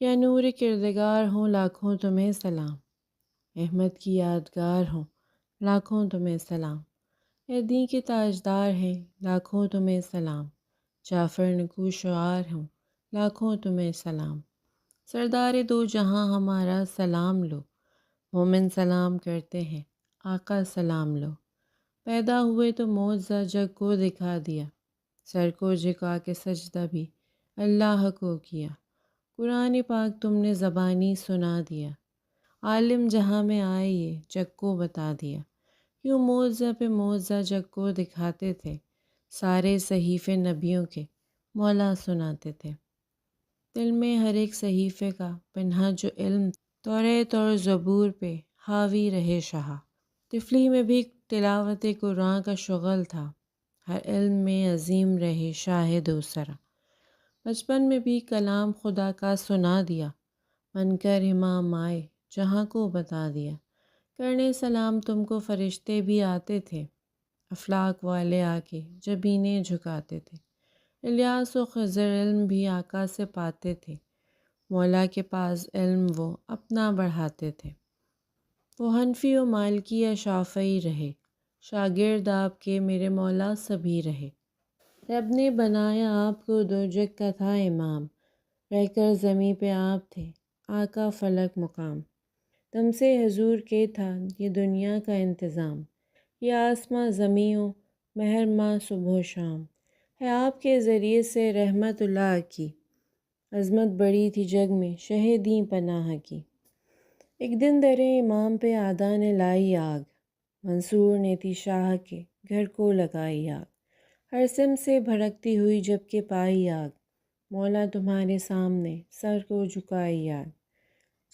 یا نور کردگار ہوں لاکھوں تمہیں سلام، احمد کی یادگار ہوں لاکھوں تمہیں سلام، اے دین کے تاجدار ہیں لاکھوں تمہیں سلام، جعفر نکو شعار ہوں لاکھوں تمہیں سلام، سردار دو جہاں ہمارا سلام لو، مومن سلام کرتے ہیں آقا سلام لو، پیدا ہوئے تو معجزہ جگ کو دکھا دیا، سر کو جھکا کے سجدہ بھی اللہ کو کیا، قرآن پاک تم نے زبانی سنا دیا، عالم جہاں میں آئے یہ جگ کو بتا دیا، یوں معجزہ پہ معجزہ جگ کو دکھاتے تھے، سارے صحیفے نبیوں کے مولا سناتے تھے، دل میں ہر ایک صحیفے کا پنہا جو علم، توریت اور زبور پہ حاوی رہے شہا، طفلی میں بھی تلاوت قرآن کا شغل تھا، ہر علم میں عظیم رہے شاہ دوسرا، بچپن میں بھی کلام خدا کا سنا دیا، من کر امام آئے جہاں کو بتا دیا، کرنے سلام تم کو فرشتے بھی آتے تھے، افلاک والے آ کے جبینیں جھکاتے تھے، الیاس و خضر علم بھی آقا سے پاتے تھے، مولا کے پاس علم وہ اپنا بڑھاتے تھے، وہ حنفی و مالکی یا شافعی رہے، شاگرد آپ کے میرے مولا سبھی رہے، رب نے بنایا آپ کو دو جگ کا تھا امام، رہ کر زمیں پہ آپ تھے آقا فلک مقام، تم سے حضور کے تھا یہ دنیا کا انتظام، یہ آسماں زمیں و مہر ماہ صبح و شام، ہے آپ کے ذریعے سے رحمت اللہ کی، عظمت بڑی تھی جگ میں شہ دیں پناہ کی، ایک دن در امام پہ آدھا نے لائی آگ، منصور نے تھی شاہ کے گھر کو لگائی آگ، ہر سم سے بھڑکتی ہوئی جب کہ پائی آگ، مولا تمہارے سامنے سر کو جھکائی آگ،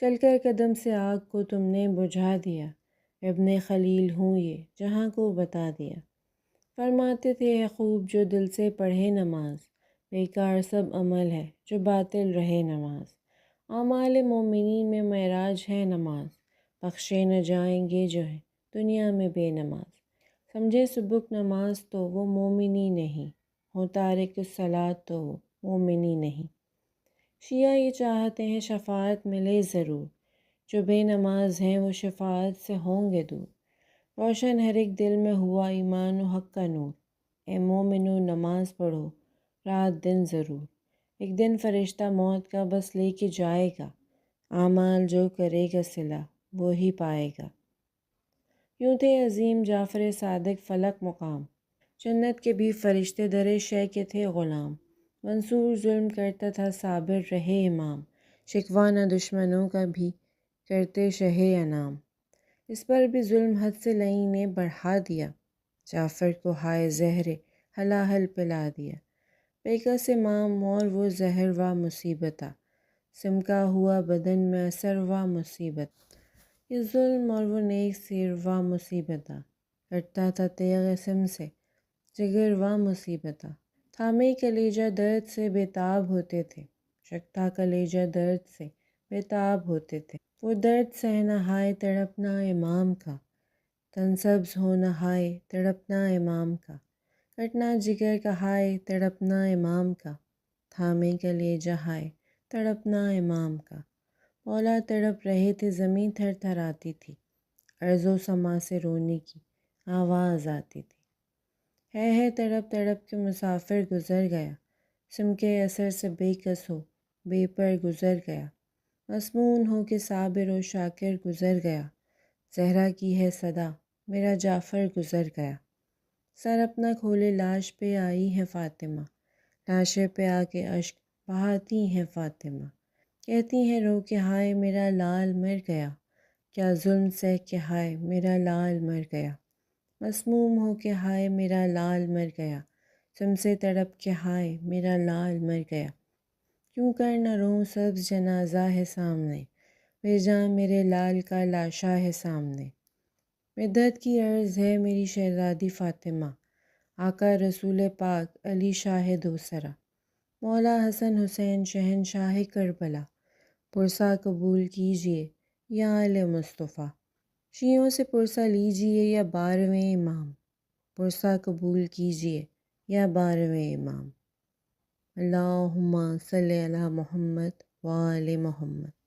چل کر قدم سے آگ کو تم نے بجھا دیا، ابن خلیل ہوں یہ جہاں کو بتا دیا، فرماتے تھے ہے خوب جو دل سے پڑھے نماز، بیکار سب عمل ہے جو باطل رہے نماز، اعمال مومنین میں معراج ہے نماز، بخشے نہ جائیں گے جو ہے دنیا میں بے نماز، سمجھے سبک نماز تو وہ مومنی نہیں، ہو تارک الصلاۃ تو وہ مومنی نہیں، شیعہ یہ چاہتے ہیں شفاعت ملے ضرور، جو بے نماز ہیں وہ شفاعت سے ہوں گے دور، روشن ہر ایک دل میں ہوا ایمان و حق کا نور، اے مومنو نماز پڑھو رات دن ضرور، ایک دن فرشتہ موت کا بس لے کے جائے گا، اعمال جو کرے گا صلہ وہی پائے گا، یوں تھے عظیم جعفر صادق فلک مقام، جنت کے بھی فرشتے در شے کے تھے غلام، منصور ظلم کرتا تھا صابر رہے امام، شکوہ نہ دشمنوں کا بھی کرتے شہ انام، اس پر بھی ظلم حد سے لئی نے بڑھا دیا، جعفر کو ہائے زہر ہلاہل پلا دیا، پیکس امام اور وہ زہر و مصیبتہ، سمکا ہوا بدن میں اثر و مصیبت، یہ ظلم اور وہ نیک سیر و مصیبتہ، کٹتا تھا تیغ سم سے جگر و مصیبتہ، تھامے کلیجہ درد سے بےتاب ہوتے تھے، شکتا کلیجہ درد سے بےتاب ہوتے تھے، وہ درد سہنا ہائے تڑپنا امام کا، تن سبز ہونا ہائے تڑپنا امام کا، کٹنا جگر کا ہائے تڑپنا امام کا، تھامے کلیجہ ہائے تڑپنا امام کا، مولا تڑپ رہے تھے زمیں تھر تھر آتی تھی، ارض و سما سے رونے کی آواز آتی تھی، ہے تڑپ تڑپ کے مسافر گزر گیا، سم کے اثر سے بے کس ہو بے پر گزر گیا، مسمون ہو کے صابر و شاکر گزر گیا، زہرا کی ہے صدا میرا جعفر گزر گیا، سر اپنا کھولے لاش پہ آئی ہے فاطمہ، لاشے پہ آ کے اشک بہاتی ہیں فاطمہ، کہتی ہیں رو کے ہائے میرا لال مر گیا، کیا ظلم سہ کے ہائے میرا لال مر گیا، مسموم ہو کے ہائے میرا لال مر گیا، سم سے تڑپ کے ہائے میرا لال مر گیا، کیوں کر نہ روں سبز جنازہ ہے سامنے، بے جاں میرے لال کا لاشا ہے سامنے، مدت کی عرض ہے میری شہزادی فاطمہ، آقا رسول پاک علی شاہ دوسرا، مولا حسن حسین شہنشاہ کربلا، پرسہ قبول کیجئے یا آل مصطفیٰ، شیعوں سے پرسہ لیجئے یا 12ویں امام، پرسہ قبول کیجئے یا 12ویں امام، اللہم صلی علی محمد وآل محمد۔